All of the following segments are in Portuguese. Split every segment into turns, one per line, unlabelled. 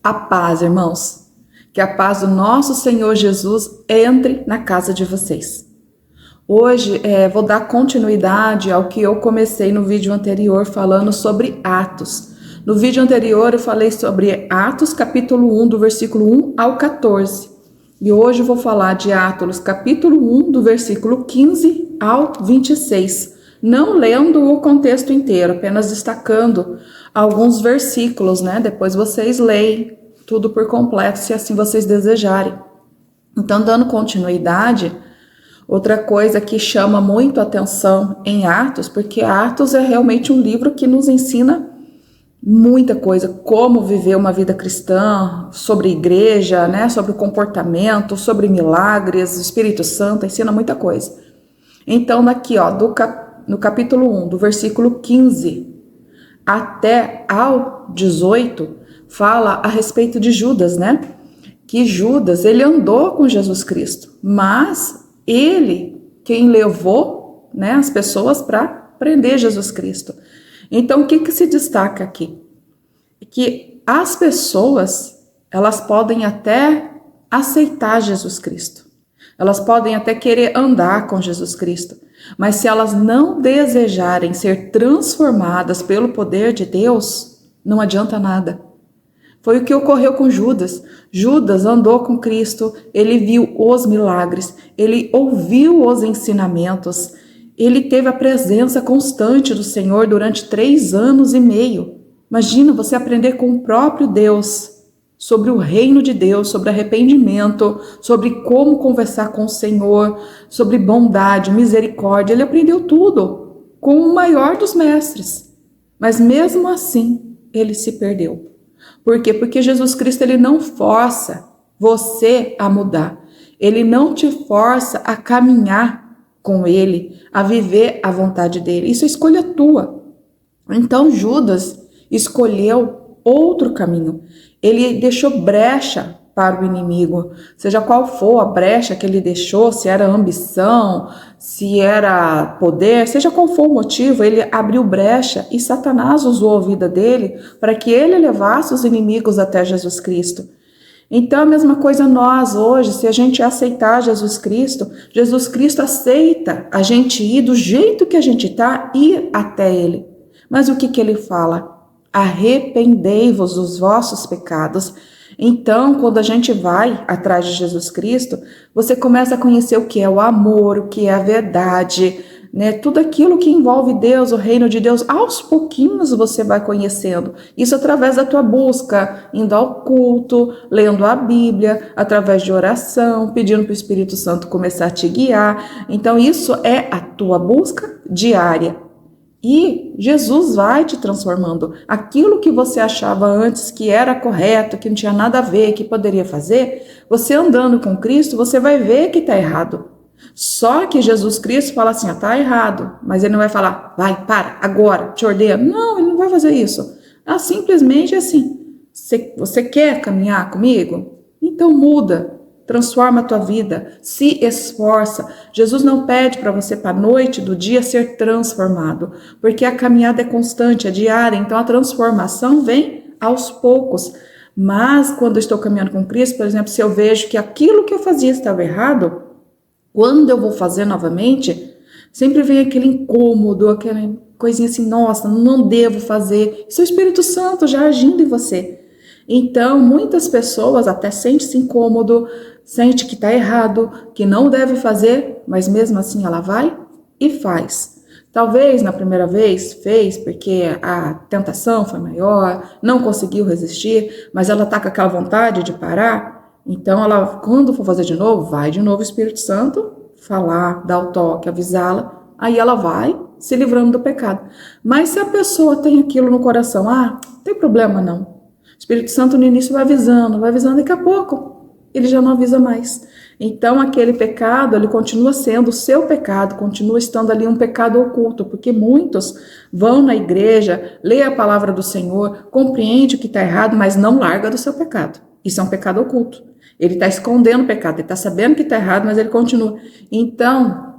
A paz, irmãos. Que a paz do nosso Senhor Jesus entre na casa de vocês. Hoje vou dar continuidade ao que eu comecei no vídeo anterior falando sobre Atos. No vídeo anterior eu falei sobre Atos capítulo 1, do versículo 1 ao 14. E hoje eu vou falar de Atos capítulo 1, do versículo 15 ao 26. Não lendo o contexto inteiro, apenas destacando alguns versículos, né? Depois vocês leem tudo por completo, se assim vocês desejarem. Então, dando continuidade, outra coisa que chama muito a atenção em Atos, porque Atos é realmente um livro que nos ensina muita coisa, como viver uma vida cristã, sobre igreja, né? Sobre comportamento, sobre milagres, Espírito Santo, ensina muita coisa. Então, aqui, ó, no capítulo 1, do versículo 15 até ao 18, fala a respeito de Judas, né? Que Judas, ele andou com Jesus Cristo, mas ele quem levou, né, as pessoas para prender Jesus Cristo. Então, o que se destaca aqui? Que as pessoas, elas podem até aceitar Jesus Cristo. Elas podem até querer andar com Jesus Cristo, mas se elas não desejarem ser transformadas pelo poder de Deus, não adianta nada. Foi o que ocorreu com Judas. Judas andou com Cristo, ele viu os milagres, ele ouviu os ensinamentos, ele teve a presença constante do Senhor durante 3 anos e meio. Imagina você aprender com o próprio Deus sobre o reino de Deus, sobre arrependimento, sobre como conversar com o Senhor, sobre bondade, misericórdia. Ele aprendeu tudo com o maior dos mestres. Mas mesmo assim, ele se perdeu. Por quê? Porque Jesus Cristo, ele não força você a mudar. Ele não te força a caminhar com ele, a viver a vontade dele. Isso é escolha tua. Então Judas escolheu outro caminho. Ele deixou brecha para o inimigo, seja qual for a brecha que ele deixou, se era ambição, se era poder, seja qual for o motivo, ele abriu brecha e Satanás usou a vida dele para que ele levasse os inimigos até Jesus Cristo. Então, a mesma coisa nós hoje, se a gente aceitar Jesus Cristo aceita a gente ir do jeito que a gente está, ir até ele. Mas o que ele fala? Arrependei-vos dos vossos pecados. Então, quando a gente vai atrás de Jesus Cristo, você começa a conhecer o que é o amor, o que é a verdade, né? Tudo aquilo que envolve Deus, o reino de Deus, aos pouquinhos você vai conhecendo. Isso através da tua busca, indo ao culto, lendo a Bíblia, através de oração, pedindo para o Espírito Santo começar a te guiar. Então, isso é a tua busca diária. E Jesus vai te transformando. Aquilo que você achava antes que era correto, que não tinha nada a ver, que poderia fazer, você andando com Cristo, você vai ver que está errado. Só que Jesus Cristo fala assim, está errado. Mas ele não vai falar, vai, para, agora, te ordeno. Não, ele não vai fazer isso. Simplesmente assim, você quer caminhar comigo? Então muda. Transforma a tua vida, se esforça. Jesus não pede para você para a noite do dia ser transformado, porque a caminhada é constante, é diária, então a transformação vem aos poucos. Mas quando eu estou caminhando com Cristo, por exemplo, se eu vejo que aquilo que eu fazia estava errado, quando eu vou fazer novamente, sempre vem aquele incômodo, aquela coisinha assim, nossa, não devo fazer. Isso é o Espírito Santo já agindo em você. Então, muitas pessoas até sentem-se incômodo, sente que está errado, que não deve fazer, mas mesmo assim ela vai e faz. Talvez na primeira vez fez porque a tentação foi maior, não conseguiu resistir, mas ela está com aquela vontade de parar, então ela, quando for fazer de novo, vai de novo o Espírito Santo falar, dar o toque, avisá-la, aí ela vai se livrando do pecado. Mas se a pessoa tem aquilo no coração, não tem problema não. O Espírito Santo no início vai avisando, daqui a pouco ele já não avisa mais. Então aquele pecado, ele continua sendo o seu pecado, continua estando ali um pecado oculto, porque muitos vão na igreja, lê a palavra do Senhor, compreende o que está errado, mas não larga do seu pecado. Isso é um pecado oculto. Ele está escondendo o pecado, ele está sabendo que está errado, mas ele continua. Então,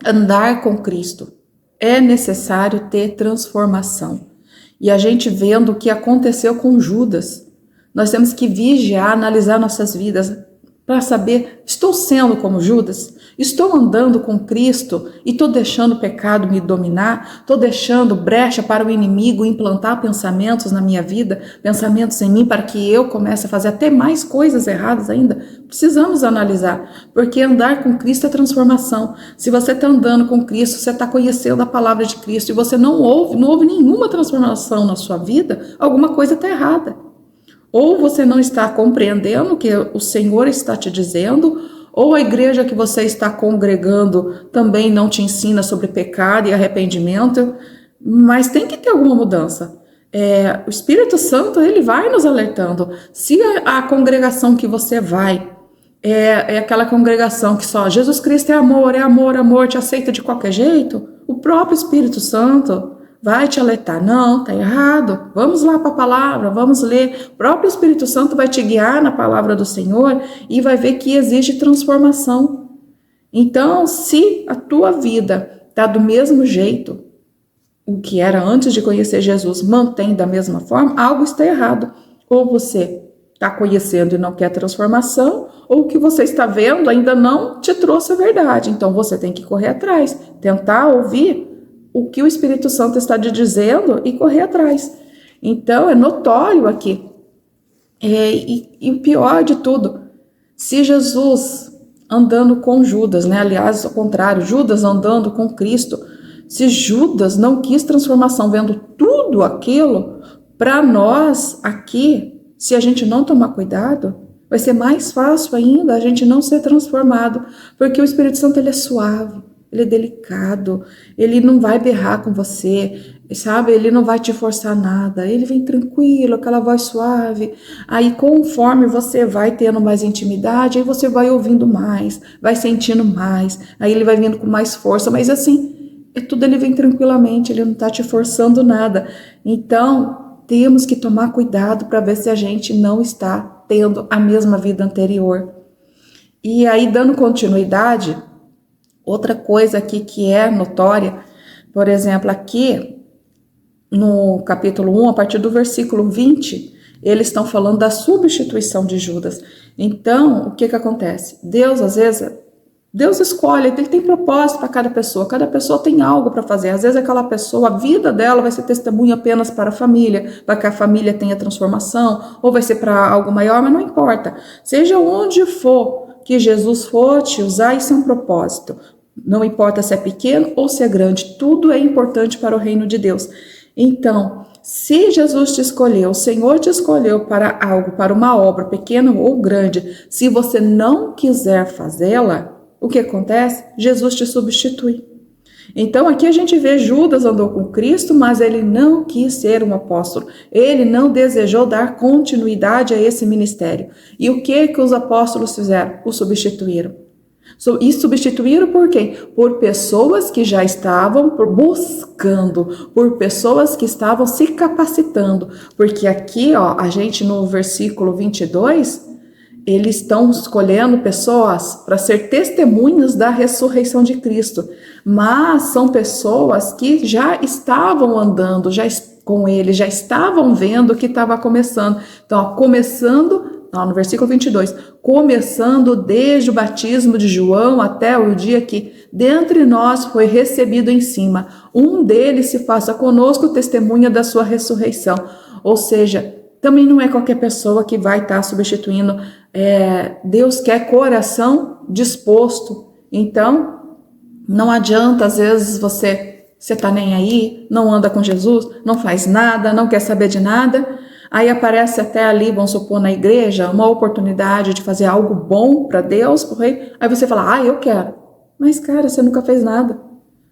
andar com Cristo é necessário ter transformação. E a gente vendo o que aconteceu com Judas. Nós temos que vigiar, analisar nossas vidas para saber, estou sendo como Judas? Estou andando com Cristo e estou deixando o pecado me dominar? Estou deixando brecha para o inimigo implantar pensamentos na minha vida, pensamentos em mim, para que eu comece a fazer até mais coisas erradas ainda? Precisamos analisar, porque andar com Cristo é transformação. Se você está andando com Cristo, você está conhecendo a palavra de Cristo e você não houve nenhuma transformação na sua vida, alguma coisa está errada. Ou você não está compreendendo o que o Senhor está te dizendo, ou a igreja que você está congregando também não te ensina sobre pecado e arrependimento, mas tem que ter alguma mudança. O Espírito Santo, ele vai nos alertando. Se a congregação que você vai é aquela congregação que só Jesus Cristo é amor, amor, te aceita de qualquer jeito, o próprio Espírito Santo vai te alertar. Não, tá errado. Vamos lá para a palavra, vamos ler. O próprio Espírito Santo vai te guiar na palavra do Senhor e vai ver que exige transformação. Então, se a tua vida tá do mesmo jeito, o que era antes de conhecer Jesus, mantém da mesma forma, algo está errado. Ou você está conhecendo e não quer transformação, ou o que você está vendo ainda não te trouxe a verdade. Então, você tem que correr atrás, tentar ouvir o que o Espírito Santo está te dizendo e correr atrás. Então, é notório aqui. E o pior de tudo, se Jesus andando com Judas, né? Aliás, ao contrário, Judas andando com Cristo, se Judas não quis transformação, vendo tudo aquilo, para nós aqui, se a gente não tomar cuidado, vai ser mais fácil ainda a gente não ser transformado, porque o Espírito Santo, ele é suave. Ele é delicado, ele não vai berrar com você, sabe? Ele não vai te forçar nada, ele vem tranquilo, aquela voz suave. Aí, conforme você vai tendo mais intimidade, aí você vai ouvindo mais, vai sentindo mais, aí ele vai vindo com mais força, mas assim, tudo ele vem tranquilamente, ele não tá te forçando nada. Então, temos que tomar cuidado para ver se a gente não está tendo a mesma vida anterior. E aí, dando continuidade, outra coisa aqui que é notória, por exemplo, aqui no capítulo 1, a partir do versículo 20, eles estão falando da substituição de Judas. Então, o que acontece? Deus, às vezes, Deus escolhe, ele tem propósito para cada pessoa tem algo para fazer. Às vezes aquela pessoa, a vida dela vai ser testemunha apenas para a família, para que a família tenha transformação, ou vai ser para algo maior, mas não importa. Seja onde for que Jesus for te usar, isso é um propósito. Não importa se é pequeno ou se é grande, tudo é importante para o reino de Deus. Então, se Jesus te escolheu, o Senhor te escolheu para algo, para uma obra, pequena ou grande, se você não quiser fazê-la, o que acontece? Jesus te substitui. Então aqui a gente vê Judas andou com Cristo, mas ele não quis ser um apóstolo. Ele não desejou dar continuidade a esse ministério. E o que os apóstolos fizeram? O substituíram. E substituíram por quem? Por pessoas que já estavam buscando, por pessoas que estavam se capacitando. Porque aqui, ó, a gente no versículo 22, eles estão escolhendo pessoas para ser testemunhas da ressurreição de Cristo. Mas são pessoas que já estavam andando com ele, já estavam vendo o que estava começando. Então, ó, no versículo 22, começando desde o batismo de João até o dia que dentre nós foi recebido em cima. Um deles se faça conosco testemunha da sua ressurreição. Ou seja, também não é qualquer pessoa que vai estar substituindo. Deus quer coração disposto. Então, não adianta, às vezes, você tá nem aí, não anda com Jesus, não faz nada, não quer saber de nada. Aí aparece até ali, vamos supor, na igreja, uma oportunidade de fazer algo bom para Deus, pro rei. Aí você fala, eu quero. Mas, cara, você nunca fez nada.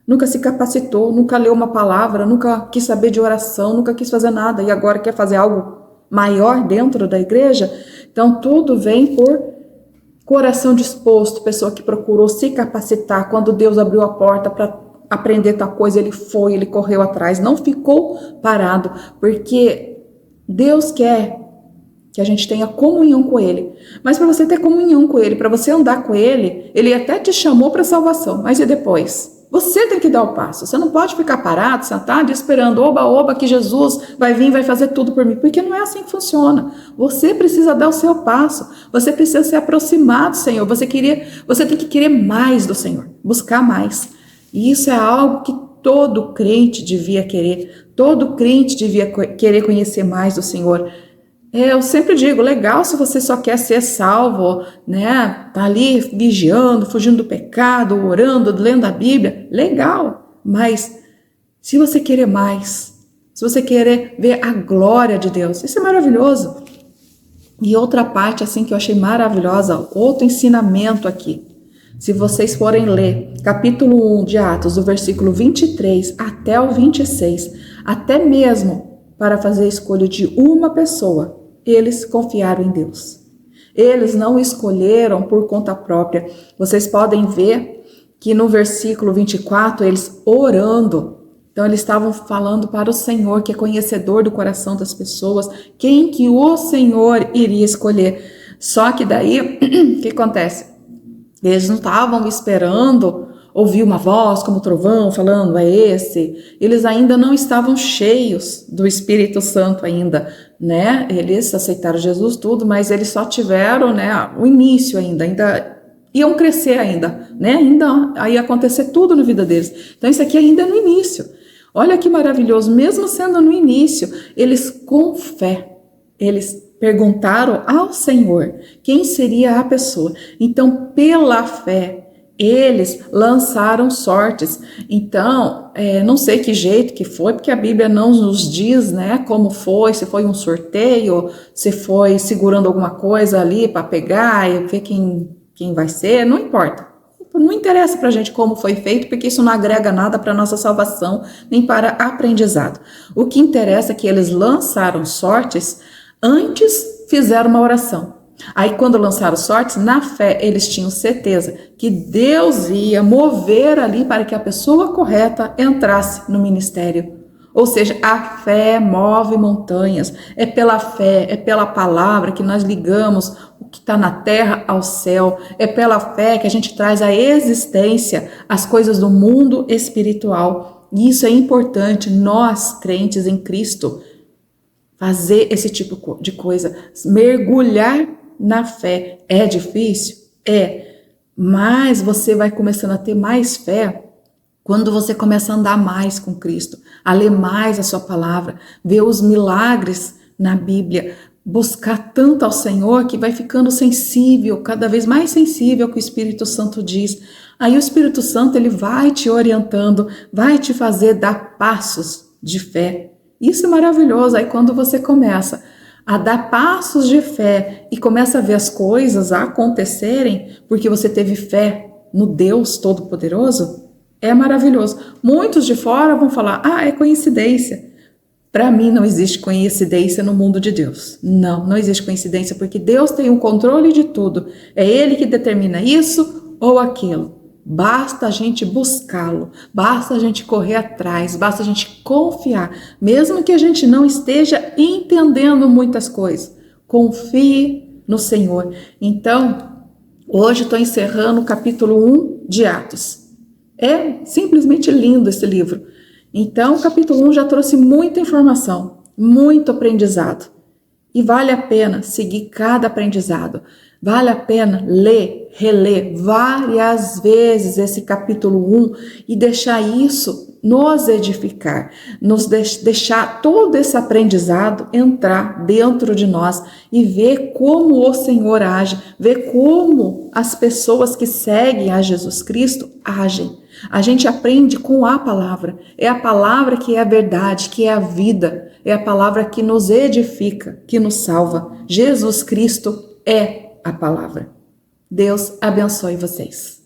Nunca se capacitou, nunca leu uma palavra, nunca quis saber de oração, nunca quis fazer nada. E agora quer fazer algo maior dentro da igreja? Então, tudo vem por coração disposto, pessoa que procurou se capacitar. Quando Deus abriu a porta para aprender tal coisa, ele correu atrás, não ficou parado, porque Deus quer que a gente tenha comunhão com Ele. Mas para você ter comunhão com Ele, para você andar com Ele, Ele até te chamou para salvação. Mas e depois? Você tem que dar o passo. Você não pode ficar parado, sentado, esperando, oba, oba, que Jesus vai vir e vai fazer tudo por mim. Porque não é assim que funciona. Você precisa dar o seu passo. Você precisa se aproximar do Senhor. Você tem que querer mais do Senhor. Buscar mais. E isso é algo que todo crente devia querer. Todo crente devia querer conhecer mais do Senhor. Eu sempre digo, legal se você só quer ser salvo, né? Tá ali vigiando, fugindo do pecado, orando, lendo a Bíblia, legal. Mas se você querer mais, se você querer ver a glória de Deus, isso é maravilhoso. E outra parte assim que eu achei maravilhosa, outro ensinamento aqui. Se vocês forem ler capítulo 1 de Atos, do versículo 23 até o 26, até mesmo para fazer a escolha de uma pessoa, eles confiaram em Deus. Eles não escolheram por conta própria. Vocês podem ver que no versículo 24, eles orando. Então, eles estavam falando para o Senhor, que é conhecedor do coração das pessoas, quem que o Senhor iria escolher. Só que daí, o que acontece? Eles não estavam esperando ouvir uma voz como trovão falando, é esse. Eles ainda não estavam cheios do Espírito Santo ainda, né? Eles aceitaram Jesus tudo, mas eles só tiveram, né, o início ainda iam crescer ainda, né? Ainda ia acontecer tudo na vida deles. Então isso aqui ainda é no início. Olha que maravilhoso, mesmo sendo no início, eles com fé, eles perguntaram ao Senhor quem seria a pessoa. Então, pela fé, eles lançaram sortes. Então, não sei que jeito que foi, porque a Bíblia não nos diz, né, como foi, se foi um sorteio, se foi segurando alguma coisa ali para pegar e ver quem vai ser, não importa. Não interessa para a gente como foi feito, porque isso não agrega nada para a nossa salvação, nem para aprendizado. O que interessa é que eles lançaram sortes, antes fizeram uma oração. Aí quando lançaram sortes, na fé, eles tinham certeza que Deus ia mover ali para que a pessoa correta entrasse no ministério. Ou seja, a fé move montanhas. É pela fé, é pela palavra que nós ligamos o que está na terra ao céu. É pela fé que a gente traz à existência as coisas do mundo espiritual. E isso é importante, nós, crentes em Cristo, fazer esse tipo de coisa, mergulhar na fé. É difícil? É, mas você vai começando a ter mais fé quando você começa a andar mais com Cristo, a ler mais a sua palavra, ver os milagres na Bíblia, buscar tanto ao Senhor que vai ficando sensível, cada vez mais sensível ao que o Espírito Santo diz. Aí o Espírito Santo ele vai te orientando, vai te fazer dar passos de fé. Isso é maravilhoso. Aí quando você começa a dar passos de fé e começa a ver as coisas acontecerem porque você teve fé no Deus Todo-Poderoso, é maravilhoso. Muitos de fora vão falar, é coincidência. Para mim não existe coincidência no mundo de Deus. Não existe coincidência, porque Deus tem o controle de tudo. É Ele que determina isso ou aquilo. Basta a gente buscá-lo, basta a gente correr atrás, basta a gente confiar, mesmo que a gente não esteja entendendo muitas coisas. Confie no Senhor. Então, hoje estou encerrando o capítulo 1 de Atos. É simplesmente lindo esse livro. Então, o capítulo 1 já trouxe muita informação, muito aprendizado. E vale a pena seguir cada aprendizado. Vale a pena ler, reler várias vezes esse capítulo 1 e deixar isso nos edificar, nos deixar todo esse aprendizado entrar dentro de nós e ver como o Senhor age, ver como as pessoas que seguem a Jesus Cristo agem. A gente aprende com a palavra. É a palavra que é a verdade, que é a vida. É a palavra que nos edifica, que nos salva. Jesus Cristo é a palavra. Deus abençoe vocês.